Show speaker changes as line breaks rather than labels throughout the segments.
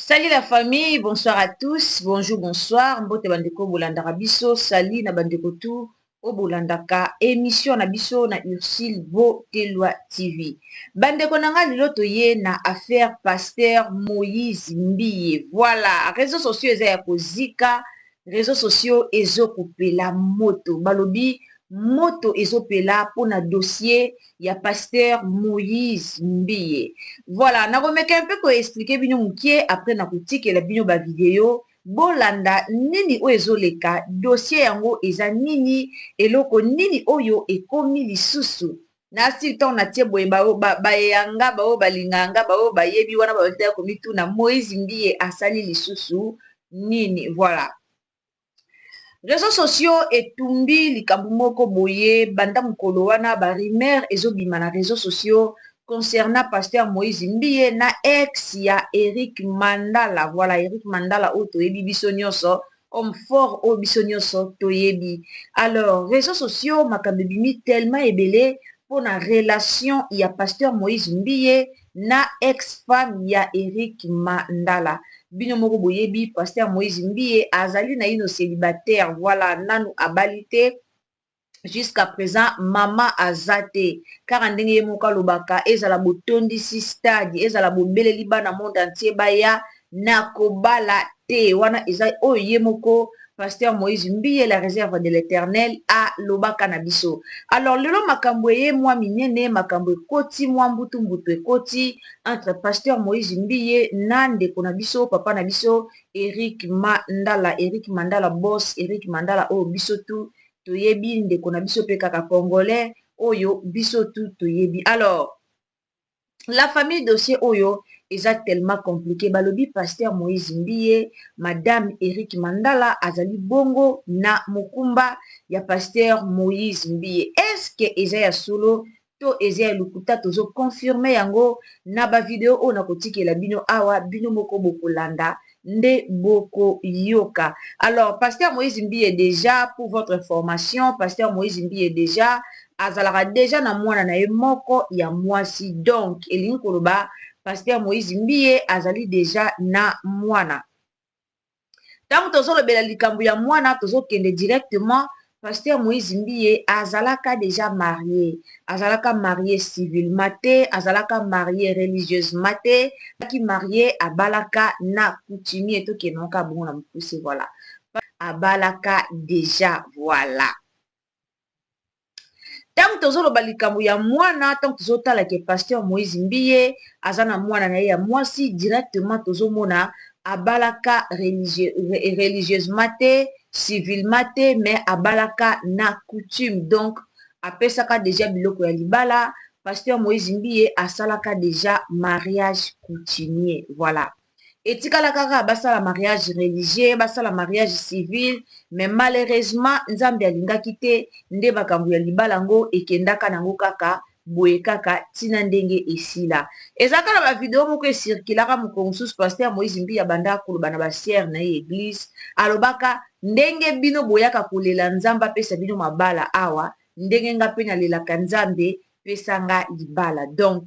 Salut la famille, bonsoir à tous, bonjour, bonsoir. Mbote bandeko bolandaka biso, sali na bandeko tout o bolandaka émission na biso na Ursule Botelwa TV. Bandeko nanga lilo toye na affaire Pasteur Moïse Mbiye. Voilà, réseaux sociaux eza ya kozika, réseaux sociaux ezokopela moto. Balobi moto ezopela pona dossier ya Pasteur Moïse Mbiye. Voilà, na komeka un peu ko expliquer bino mukie après na kotikela bino ba video bolanda nini o ezoleka dossier yango eza nini eloko nini oyo ekomi lisusu na siton na tie boye bayanga bao balinganga bao bayebi wana ba komi tu na Moïse Mbiye asali lisusu nini. Voilà, réseaux sociaux etumbi likambo moko boye banda mukolo wana ba rumeur ezobima na réseaux sociaux concernant Pasteur Moïse Mbiye na ex ya Eric Mandala. Voilà, Eric Mandala o toyebi biso nyonso, homme fort o biso nyonso toyebi. Alors, réseaux sociaux makambo bimi tellement ebele pour na relation ya Pasteur Moïse Mbiye na ex-femme ya Eric Mandala. Bino moko boyebi Pasteur Moïse Mbiye azali na ino célibataire. Voilà, nanu abalite jusqu'à présent mama azate car ndenge ye moka lobaka ezala botondisi stade ezala bobeleli bana monde entier baya na kobala te wana eza oyo ye moko Pasteur Moïse Mbiye la réserve de l'Éternel a lobaka na biso. Alors lelo makambo ye mwa minene makambo ekoti mwa mbutu mbutu ekoti entre Pasteur Moïse Mbiye na ndeko na biso papa na biso Eric Mandala boss Eric Mandala oyo biso tu toyebi ndeko na biso pe kaka congolais oyo biso tu toyebi. Alors la famille dossier oyo eza tellement compliqué. Balobi Pasteur Moïse Mbiye madame Eric Mandala azali bongo na mokumba ya Pasteur Moïse Mbiye. Est-ce que eza ya solo to eza ya lukuta tozo confirmer yango na ba video o na kotikela bino awa bino moko bokolanda nde boko yoka. Alors Pasteur Moïse Mbiye déjà pour votre information, Pasteur Moïse Mbiye déjà azalaka déjà na mwana na ye moko ya mwasi. Donc elingi koloba Pasteur Moïse Mbiye azali déjà na mwana. Tango tozolobela likambo ya mwana tozokende directement Pasteur Moïse Mbiye azalaka déjà marié. Azalaka marié civilement te, azalaka marié religieusement te, aki marié abalaka na coutumier to kenonka bongo na mpusi. Voilà, abalaka déjà. Voilà, tango tozoloba likambo ya mwana tango tozotala ke Pasteur Moïse Mbiye aza na mwana na ye ya mwasi directement tozomona abalaka religieusement te, civilement te, mais abalaka na coutume. Donc apesaka déjà biloko ya libala. Pasteur Moïse Mbiye asalaka déjà mariage coutumier. Voilà, etikala kaka basala mariage religieux, basala mariage civil, mais malheureusement nzambe alingaki te nde bakambo ya libala ngo ekendaka nango kaka boye kaka tina ndenge esila. Ezaka na ba video moko esirkilaka mokongo susu Pasteur Moïse Mbiye banda koloba na ba siere na ye église alobaka ndenge bino boyaka kolela nzambe apesa bino mabala awa ndenge nga pe nalelaka nzambe pesanga libala. Donc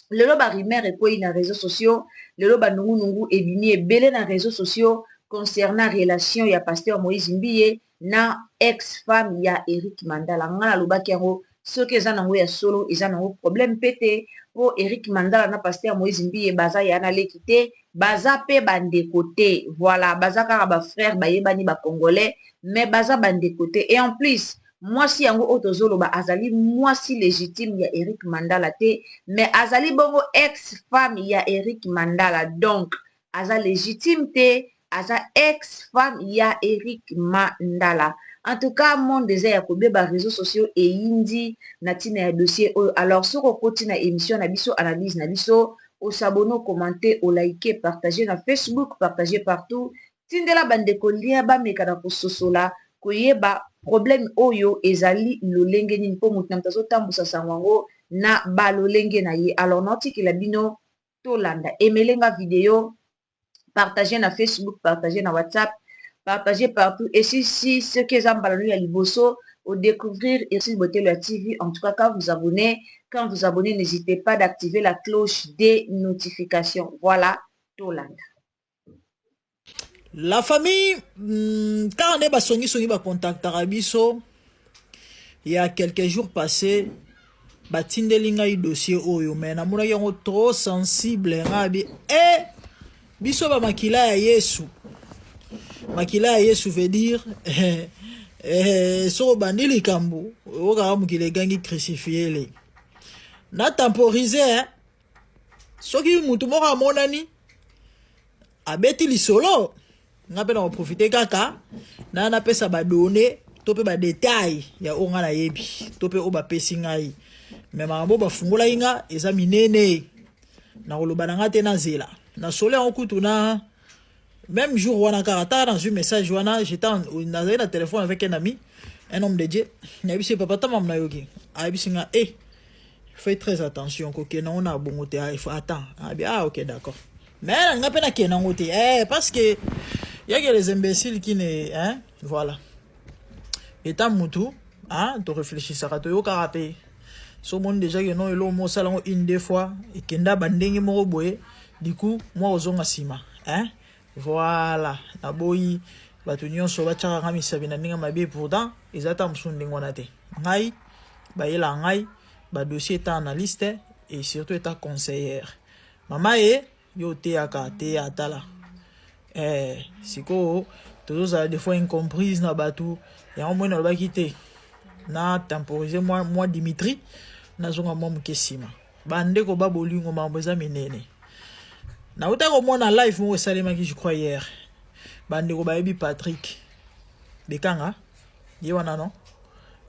lelo ba rumeur ekoyi na réseaux sociaux, lelo ba nungu ebimi ebele na réseaux sociaux concernant relation ya Pasteur Moïse Mbiye na ex-femme ya Eric Mandala. Ngana lobaki yango soki eza nango ya solo eza nango problème pete po Eric Mandala na Pasteur Moïse Mbiye baza ya na leki te, baza pe bandeko te. Voilà, baza kaka ba frère bayebani ba congolais mais baza bandeko te. Et en plus mwasi yango otozoloba azali mwasi légitime ya Eric Mandala te, mais azali bongo ex-femme ya Eric Mandala. Donc aza légitime te, aza ex-femme ya Eric Mandala. En tout cas monde eza ya kobeba réseaux sociaux et indi na tina ya dossier oyo. Alors soko koti na émission na biso analyse na biso au s'abonner, commenter, au liker, partager na Facebook, partager partout. Tindela bandeko lien ba mekana kososola koyeba problème oyo ezali lolenge nini po mutu na mutazo tambusa sango na ba lolenge na ye. Alors noti ki la bino tolanda emelenga vidéo, partager na Facebook, partager na WhatsApp, partager partout. Et si ce qui est en balanu à liboso au découvrir Ursule Botelwa TV. En tout cas, quand vous abonnez, n'hésitez pas d'activer la cloche des notifications. Voilà, Tolanda.
La famille, quand on est basongi songi ba contact Arabiso, il y a quelques jours passés, batindelinga i dossier oyo, mais na mona yango trop sensible ngabi biso ba makila ya Yesu. Makila ya Yesu veut dire so bandili kambu, oka mukile gangi crucifié le. Na temporiser soki mutu moko monani abeti lisolo nga pe na profiter kaka na pesa ba donner to pe ba détail ya onga na yebi to pe o ba pesi ngai mais mambo ba fungola inga eza minene na koloba na ngate na zela na sole en kutu na même jour wana karata dans un message wana j'étais na na téléphone avec un ami un homme de Dieu na bisi papa ta mam na yoki a bisi nga fais très attention ko ke na on a bongo te il faut attendre ah OK d'accord mais nga pe na ke na ngote parce que il y a que les imbéciles qui ne hein voilà étant mutu hein to réfléchir ça to yo karape so monde déjà que non elo mo salon une deux fois et kenda bandenge mo boye du coup moi ozonga sima hein voilà na boyi batu nyonso bachaka ngami sabina ninga mabe pourtant ezata msundingo na te ngai ba yela ngai ba dossier est analyste et surtout est conseillère mama yo te aka te atala siko toujours a des fois incomprise na batu ya au moins na ba kité na temporiser moi Dimitri na zonga mo mukesima bande ko ba bolingo mambo za minene na uta ko mona live mo salema ki je crois hier bande ko ba yebi Patrick Bekanga ye wana non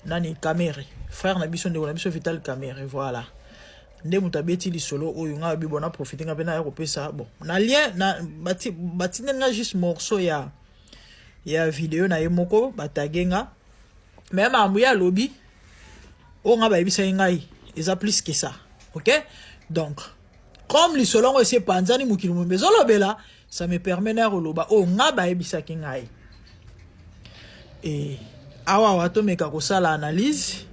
nani Kamere frère na biso ndeko na biso Vital Kamere voilà nde mutabeti li solo oyo nga bi bona profiter nga pena ya kopesa bon na lien na bati nga juste morceau ya vidéo na yemoko batagenga même amuya lobby o nga ba yebisa ngai eza plus que ça OK donc comme li solo ngo ese panzani mukili mo bezolo bela ça me permet na roloba o nga ba yebisa ngai et awa wato meka ko sala analyse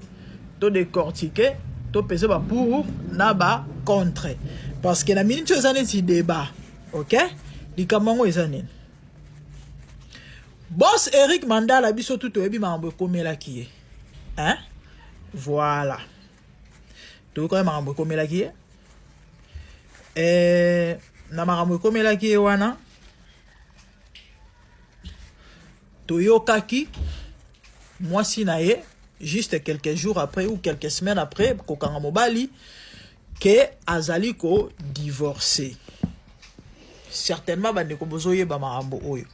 to décortiquer to peser ba pour na ba contre parce que na minute ezane ti débat OK likamango ezane boss Eric Mandala biso tout oyebi mambo komela ki hein voilà to ko mambo komela ki na mambo komela ki wana to yokaki moi si naye juste quelques jours après ou quelques semaines après kokanga mobali que azali ko divorcé certainement bande ko bozoye ba marambo oyo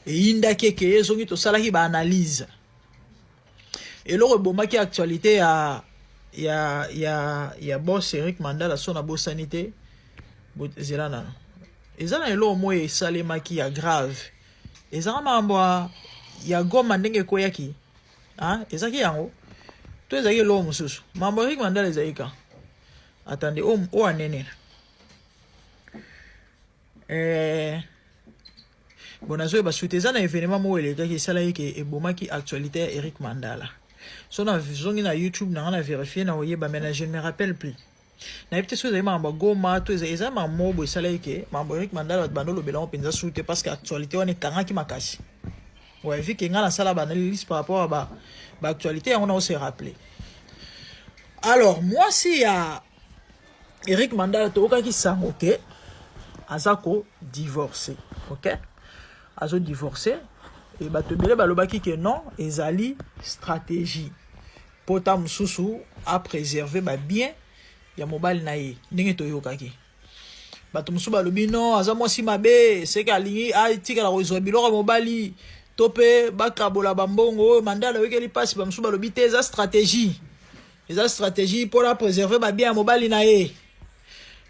et inda ke ezongi to salaki ba analyse et le bomaki actualité ya boss Eric Mandala sona bo sanité zelana ezana elo moye salemaki ya grave ezana mambo ya goma ndenge koyaki ezaki yango to ezaki lo mususu mambo Eric Mandala ezaika attendez o anene bonazo ba souteza na événement mo eleka ki sala yeke ebomaki actualité ya Eric Mandala so na zongi na YouTube na vérifier na oyeba mais je ne me rappelle plus na peut-être que mambo goma to eza mambo bo sala yeke mambo Eric Mandala bandolo belamo penza soute parce que actualité wana kanga ki makasi ouais vu que ngala sala ba analyse par rapport à ba actualité on a aussi rappelé alors moi si ya Eric Mandala to ka ki sango ke azako divorcé OK azo divorcé et bato bele balobaki que non ezali stratégie pota mususu a préserver ba bien ya mobile na ye ndenge to yokaki bato mususu balobi non aza mwasi mabe c'est kalingi a tika la kozwa biloko mobali topé bakabola bambongo Mandala wekeli passe ba mususu balobi te eza stratégie pour la préserver ba bien ya mobali na ye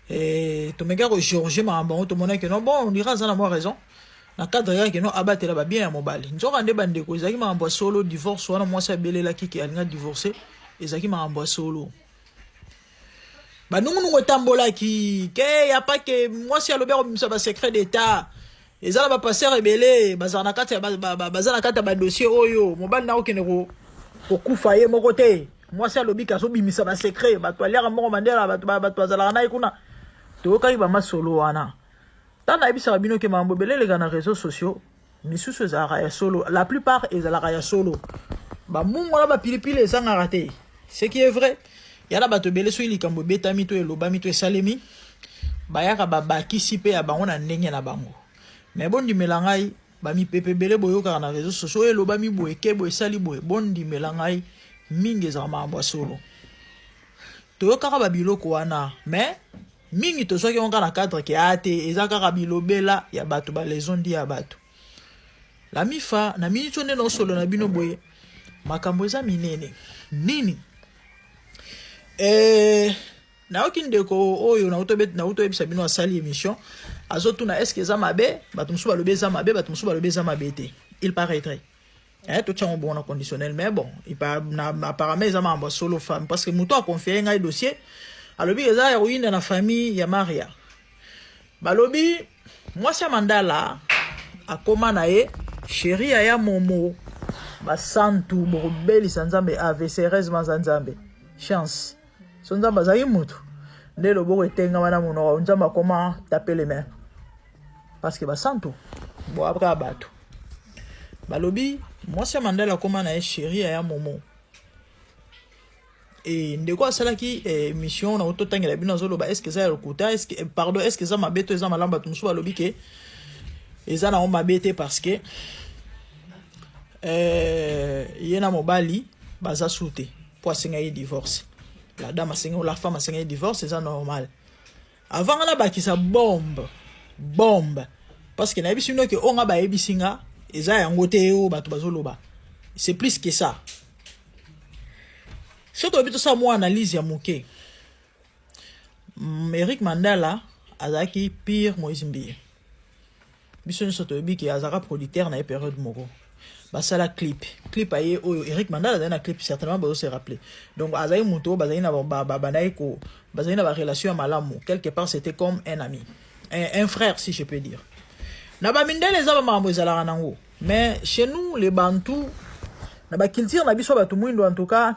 et to mega ko Georges mambo to mona que non bon on dira ça na moi raison na cadre ya que non abatela ba bien ya mobali nzoka nde bande ko ezaki mambo solo divorce wana mwasi abelela kiki alinga divorcer ezaki mambo solo banungu tambola ki ke ya pas que mwasi alobero misa ba secret d'état ezala ba passer rebelle bazana kata bazana kata ba dossier oyo mobali na okene ko kufa ye moko te mwasi alobi ka so bimisa ba secret ba toalera moko Mandela ba toazala na ikuna to kai ba masolo wana tana ebisa bino ke mambo belele kana réseaux sociaux misusu ezalaka ya solo, la plupart ezalaka ya solo. Ba mungu na ba pilipili ezanga te. Ce qui est vrai, yala bato bele so likambo betami to elobami to esalemi, bayaka babakisi pe ya bango na ndenge na bango. Mais bon ndimela ngai bami pepe bele boyoka na réseaux sociaux elobami boye kebo esali boye bon ndimela ngai mingi za mambo solo. Toyoka ba biloko wana, mais mingi to soki onka na cadre ke ate ezaka bilobela ya bato ba lezondi ya bato. La mifa na minito nde no solo na bino boye makambo eza minene nini na okindeko oyo na utobebisa bino asali émission azotuna est-ce que eza mabe bato musu balobi eza mabe bato musu balobi eza mabe te. Il paraîtrait tout tchango bon conditionnel mais bon il pas apparemment eza mambo solo femme parce que muto a confié ngai dossier alobi eza ya ruine na famille ya Maria balobi mwasi ya Mandala akoma na ye chérie ya Momo basantu borobeli sanzambe AVCRS mazanzambe chance sonzamba zayi mutu nde loboko etenga wana monoko nzamba koma taper les mains parce que basantu bo après bato balobi mwasi ya Mandala koma na ye chérie ya Momo et ndeko asalaki mission na ototangela bino azoloba est-ce que ça lokuta est-ce que pardon est-ce que ça mabeto eza malamba tumusu balobi ke eza na mabete parce que yena mobali baza souté pour asenga ye divorce la dame asenga la femme asenga ye divorce c'est normal avant na bakisa bombe parce que na yebi sino ke onga ba yebisinga eza yango te o bato bazoloba c'est plus que ça. Surtout bito sa mo analyse ya moke Eric Mandala azaki pire Moïse Mbie biso nso toyebi ke azaka producteur na période moko basala clip aye oyo Eric Mandala dans un clip certainement vous se rappeler donc azai muto bazai na banaiko ko bazai na ba relation malamu quelque part c'était comme un ami un frère si je peux dire na ba mindele za ba mambo ezala nango mais chez nous les Bantous na ba culture na biso ba tumuindo en tout cas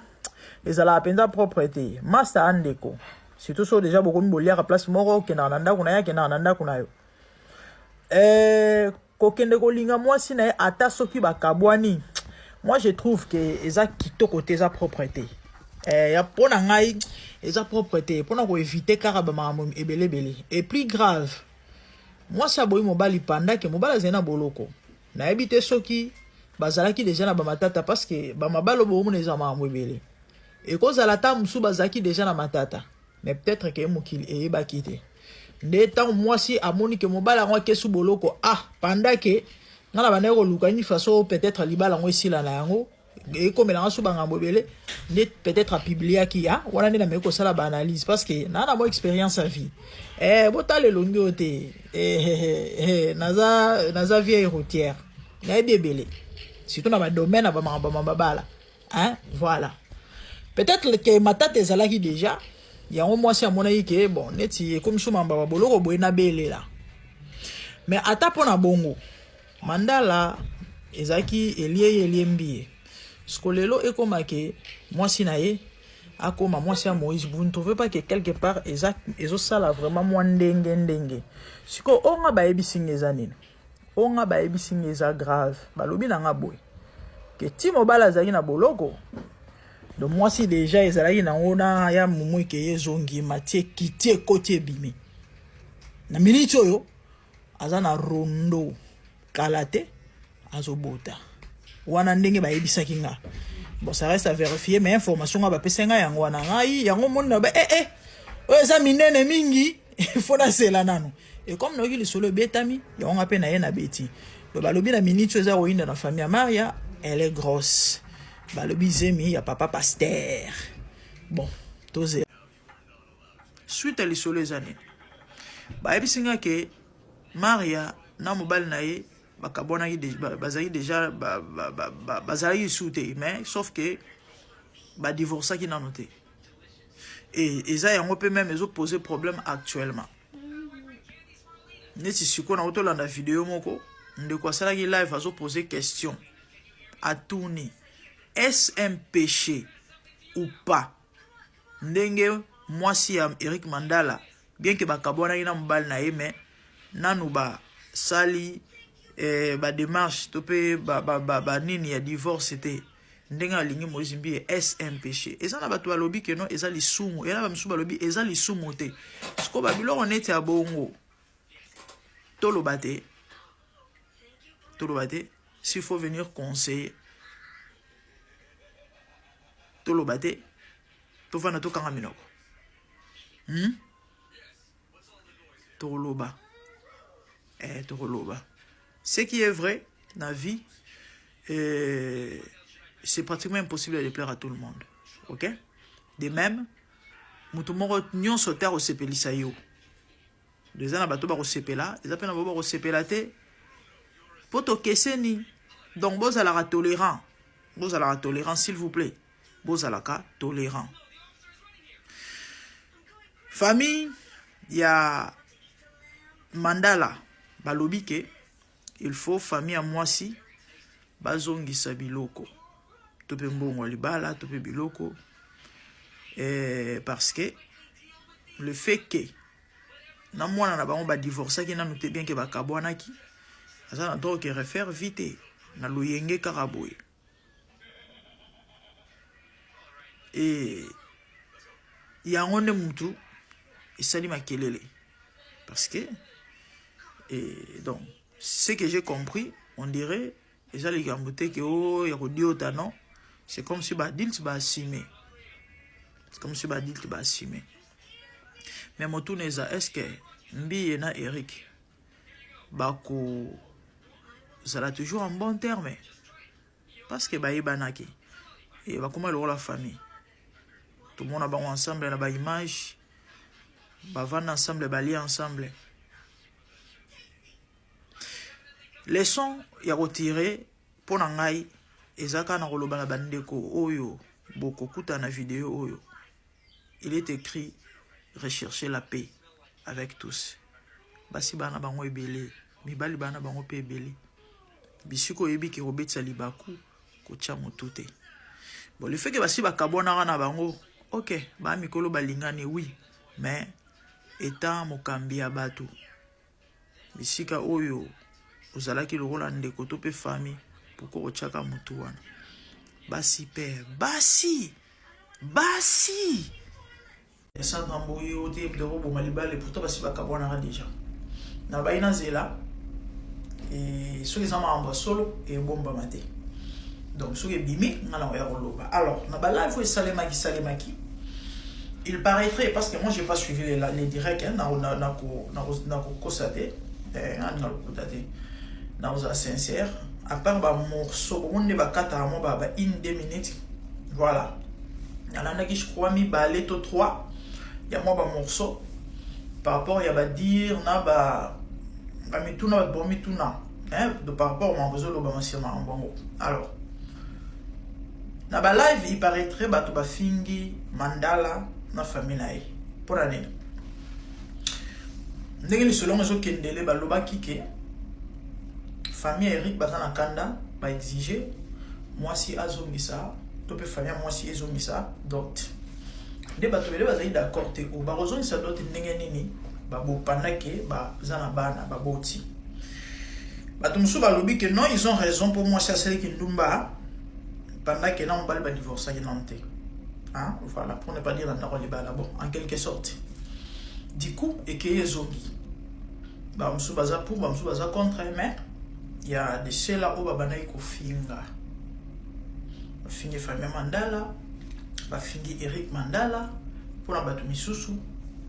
ezala penza propreté master andeko surtout so déjà beaucoup mbolia ka place moko ke na nanda kuna ya ke na nanda kuna yo kokende kolinga mwasi na ata soki bakabwani moi je trouve que eza kitoko te eza propreté ya pona ngai eza propreté pona ko éviter kaka ba mamu ebelebele et plus grave moi ça boyi mobali panda ke mobala zena boloko na ebite soki bazalaki déjà na ba matata parce que ba mabalo bomu neza mamu ebele et cause la ta musu bazaki déjà na matata mais peut-être que mokili eyeba kite nde tant mwasi amoni ke mobala ngo kesu boloko panda ke ngala bana ko lukani faso peut-être libala ngo isila na yango e komela nga suba ngambo bele nde peut-être a publier ki wana nde na meko sala ba analyse parce que na mo expérience à vie botale longo te naza vieille routière na bebele surtout na ba domaine ba mabala voilà peut-être que matata ezalaki déjà yango mwasi amona yike bon neti comme suma mbaba boloko boye na belela mais ata pona bongo Mandala ezaki elie mbie skolelo ekomake mwasi na ye akoma mwasi ya Moïse vous ne trouvez pas que quelque part ezo sala vraiment mwa ndenge siko onga ba ebisinga eza nini onga ba ebisinga eza grave balobi na nga boye ke timo bala zaki na boloko donc moi si déjà ezalaki na ona ya mumu ke yezongi matie kitie côté bimi na minute oyo azana rondo kalate azobota wana ndenge ba yebisaki nga bon ça reste à vérifier mais information ba pesenga yango wana ngai yango monna ba oyo za minene mingi faut na sela nano et comme no ki solo betami yango ape na ye na beti do balobi na minute eza oinda na famille Maria elle est grosse balobi zemi ya papa pasteur bon toze suite à l'isolo ezane ba ebisinga ke Maria na mobile na ye bakabona bazali déjà bazali souté mais sauf que ba divorce qui n'a noté et ça yango peut même ezo poser problème actuellement neti siko na oto landa vidéo moko ndeko asala ki live azo poser question à tourner. Est-ce un péché ou pas? Ndenge mwasi ya Eric Mandala bien que bakabona ina mbali na ye mais nanu ba sali ba démarche topé ba nini ya divorce c'était ndenga lingi mozimbi est un péché eza na bato balobi ke non eza lisumu eza ba msu balobi eza lisumu te siko ba biloko neti ya bongo toloba te s'il faut venir conseiller toloba te tovana tokanga minoko toloba ce qui est vrai dans la vie c'est pratiquement impossible de plaire à tout le monde, ok? De même mutu moko nyonso te akosepelisa yo deza na bato bakosepela eza mpe na bo bakosepela te po tokeseni donc bozalaka tolérant s'il vous plaît bozalaka tolérant famille ya Mandala balobi ke il faut famille ya mwasi bazongisa biloko tope mbongo libala tope biloko parce que le fait que na mwana na bango ba divorcer ki nanu te bien ke bakabwanaki aza na droit ke refaire vite na loyenge karaboye et yango nde mutu esali makelele parce que donc ce que j'ai compris on dirait eza likambo te ke o ya kodiota non c'est comme si badilte baassume mais motuna eza est-ce que Mbiye na Eric bako zala toujours en bon terme parce que bayebanaki et bakoma la famille tout le monde a ba ensemble na ba image bavanda ensemble bali ensemble leçon ya retirer pour ngai ezaka na koloba na bandeko oyo bokokuta na vidéo oyo il est écrit rechercher la paix avec tous basi bana bango ebele mibali bana bango pe ebele bisiko yebi ki robetsa libaku ko tia motute bon le fait que basi bakabona na bango ok ba mikolo balingani oui mais étant mokambi ya bato bisika oyo ozalaki lokola ndeko to pe famille pourquoi ochaka mutu wana basi père basi esa ngamboyi ote de robo malibale pourtant basi bakabona déjà na baina zela et ceux qui ont solo et bomba maté donc ceux qui bimi ngala ya koloba alors na bala il faut salemaki il paraîtrait parce que moi j'ai pas suivi les directs hein, na ko kosate na ko tate na oza sincère à part ba morceau on ne ba kata mo ba 1-2 minutes voilà alanda ki je crois mi balé to 3 ya mo ba morceau par rapport ya ba dire na ba mituna ba mituna hein de par rapport à besoin lo ba masima mbongo alors na ba live il paraîtrait ba to ba fingi Mandala na famille nae pour année ndenge selon zo kendele ba loba kike famille Eric bazana kanda ba exiger moi si azongisa to pe famille moi si ezongisa donc de bato bele bazali d'accord te o ba rozongisa dote ndenge nini ba bo pandake ba zana bana ba boti bato musu ba lobi que non ils ont raison pour moi ça c'est que ndumba pendant que non ba divorcer que non te hein voilà pour ne pas dire dans le bala bon en quelque sorte du coup et que ezongi ba musu baza pour ba musu baza contre mais il y a des ceux-là où babana iko finga fingi famille Mandala ba fingi Eric Mandala pour la batu misusu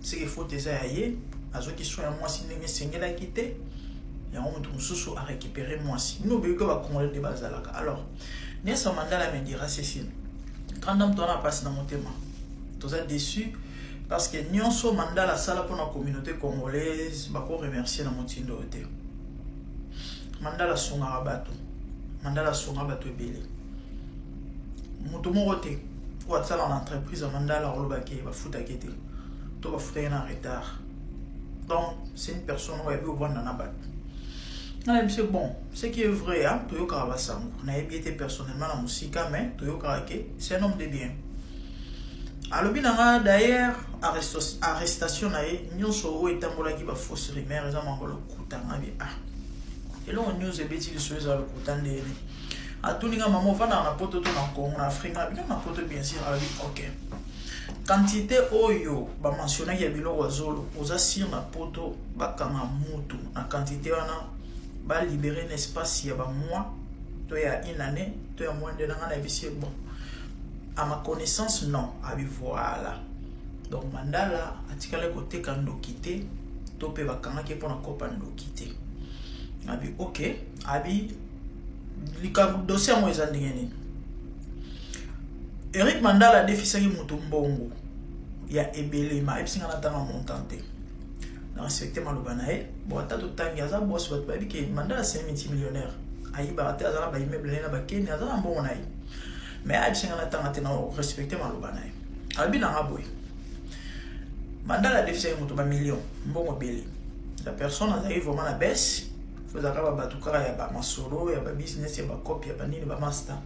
c'est qu'il faut des aïe azo qui soit moi si ndenge sengela quitter ya on mutu misusu a récupérer moi si nous be ko ba congolais de bazalaka alors Nelson Mandala me dira ceci quand on a passé dans mon thème tous êtes déçus parce que nyonso Mandala sala pour la communauté congolaise ba ko remercier dans mon tindo hotel Mandala songa bato ebele mutu moko te ou atsala en entreprise Mandala olobaki ba futa kete to ba futa en retard donc c'est une personne qui veut vendre na bato na c'est bon ce qui est vrai hein to yoka basango na été personnellement na musika mais to yoka ke c'est un homme de bien alobi nanga d'ailleurs arrestation na nyonso o etambola ki ba fausse rumeur eza mangolo kutanga bi ah Et là, on news et bêtis sur les autres pour t'en dire. À tout niveau, maman, va dans la pote tout en Congo, en Afrique, la pote bien sûr, ok. Quantité oyo, bah mentionné qu'il y a bilo wazolo, aux assir na poto, bah kanga mutu, na quantité wana, bah libérer un espace, il y a bah mois, toi il y a une année, toi il y a moins de l'année, on a vu bon. À ma connaissance, non, abi voilà. Donc mandala, atikale côté kando quitté, topé bah kanga qui est pour na kopando quitté. Abi ok, abi, lika dossier moi ils ont dit. Eric Mandala défisaki mutu mbongo ya ebele ma epsinga na tanga montante na respecter maloba na ye bo ata to tangi aza boss bat ba biki Mandala c'est multimillionnaire ayi ba ata azala ba immeuble na ba kenya azala mbongo na ye mais epsinga na tanga te na respecter maloba na ye abi na ngaboy Mandala défisaki mutu ba million mbongo belé la personne a vraiment na baisse faisaka ba batukara ya ba masolo ya ba business ya ba copie ya ba nini ba master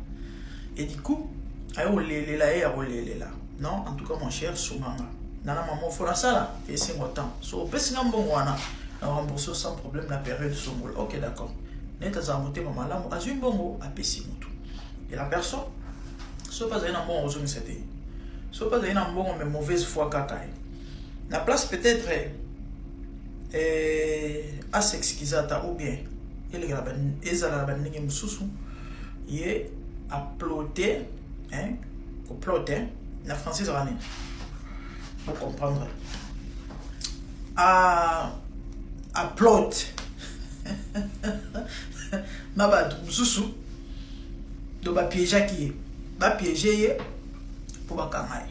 et du coup non, en tout cas, mon cher Soumanga. Nana maman, faut la salle, et c'est mon temps. So, pessinga bon wana, on rembourse sans problème la période de Soumol. Ok, d'accord. Net à monter maman là, à une bongo, à Pessimutu. Et la personne, soit pas un bon aux c'était. Soit pas un bon, mais mauvaise foi kakaï. La place peut-être à s'exquisata ou bien, il y a la bannière moussou, il est applaudé. Hein, complot, hein, la française rani. Pour comprendre. À plot. Ma bad, sous de ba piéger qui ba piéger pour ba kangai.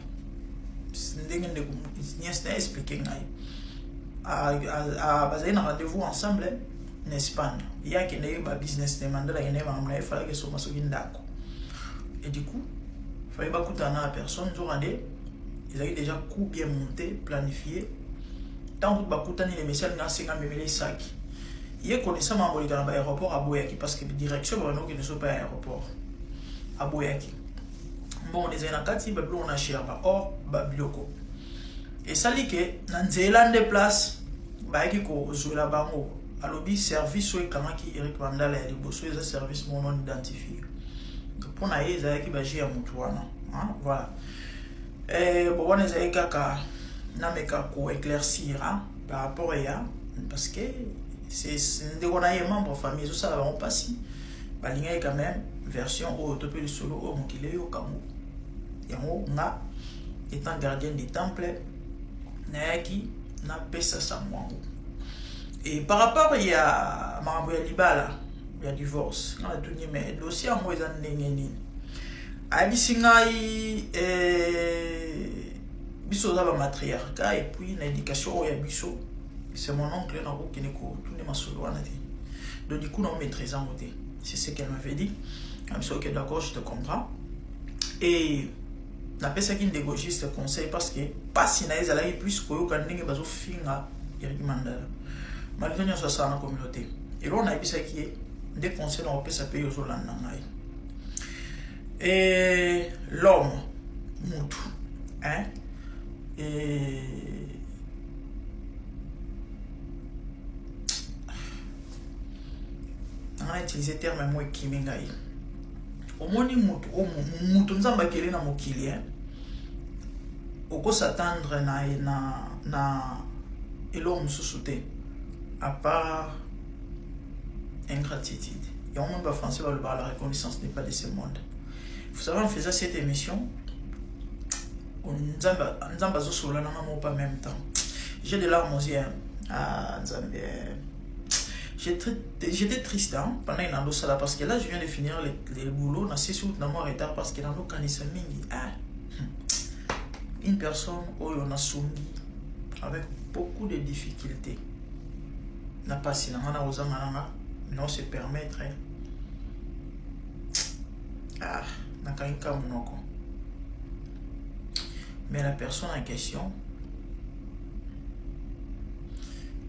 Ndenge ndeko n'est expliquer ngai. Basé un rendez-vous ensemble en Espagne. Il y a qui n'est pas business de Mandela, il y a un il fallait que ce soit d'accord. Et du coup, il fallait pas coûter à la personne, ils avaient déjà coup bien monté, planifié. Tant que Bakoutan les messieurs n'ont 50 000 sacs. Il y a connaissant membre de l'aéroport à Boyaki parce que la direction qui ne sont pas à l'aéroport à Boyaki. Bon, les Aïnakati, on a cher, or, Babioko. Et ça dit que dans Zélande des places, Baiki ko jouer la bango. À l'objet service ou qui Eric Mandala et les bossos les services non identifiés. Pour na ye za ki ba ji ya mutu wana voilà bon on est kaka na meka ko éclaircir par rapport à parce que c'est de on a membre famille tout ça va on passe ba linga quand même version au topé le solo au mokile yo kamu yango nga étant gardien du temple na ki na pesa sa mwango et par rapport à mambo ya libala il y a divorce on a tout dit mais dossier en moi en nengeni abisingai biso za ba matriarcat et puis l'éducation ya biso c'est mon oncle na ko kineko tout ne masolo wana ti donc du coup non maîtrise en côté c'est ce qu'elle m'avait dit je ok d'accord je te comprends et la personne qui négocier conseil parce que pas si na ezala plus ko ka ndenge bazo finga Eric Mandala malgré nous ça dans la communauté et là on a bisa qui est des conseils on peut s'appeler aux Hollandais. Et l'homme, Moutou, hein, et on a utilisé le terme moi qui m'engaille. Au moins Moutou, nous avons quel est dans mon kili, au quoi s'attendre na et l'homme sous-souté à part ingratitude. Et on même pas français la reconnaissance n'est pas de ce monde. Il faut savoir, en faisant cette émission, on nous a pas en même temps. J'ai de larmes aux yeux. J'étais triste pendant une année parce que là je viens de finir le boulot. Je suis en retard parce que dans nos canissons, une personne où on a soumis avec beaucoup de difficultés. N'a pas si mais on se permettre. Mais la personne en question,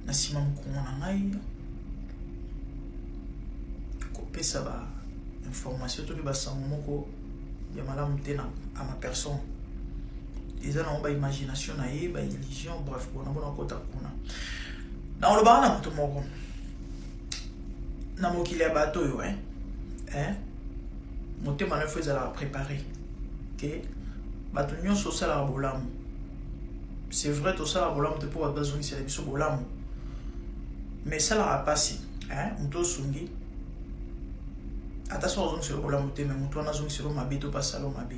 Nassima Moukoumanaï, copé ça va information tout le bassin moko yamala mutena à ma personne. Les gens ont pas imagination naïe, ba illusion, bref, on a bon côté kuna. Dans le bar na mutu moko. na mokili ya bato yo motema na fo ezalaka préparé ke bato nyonso osalaka bolamu. C'est vrai tosalaka bolamu te mpo bato bazongisela biso bolamu, mais esalaka mpasi moto osungi ata soki azongisela bolamu te, mais moto wana azongisela mabe to pasala mabe.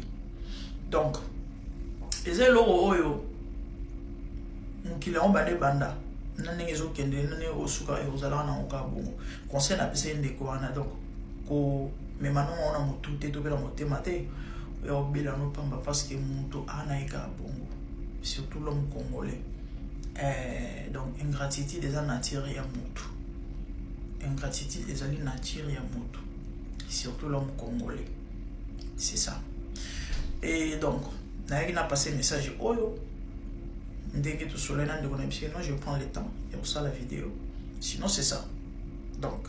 Donc eza eloko oyo mokili yango bande banda na ndenge ezokende na ndenge osuka ozalaka nango kaka bongo. Conseil napesa ye ndeko wana, donc komema nongo wana motu te topela motema te oya obela no pamba, parce que moto ana ye kaka bongo, surtout l'homme congolais. Donc ingratitude eza nature ya motu, ingratitude ezali nature ya motu, surtout l'homme congolais, c'est ça. Et donc nayaki na passer message oyo ndenge tout soleil na ndeko na biso, non je prends le temps et pour ça la vidéo, sinon c'est ça. Donc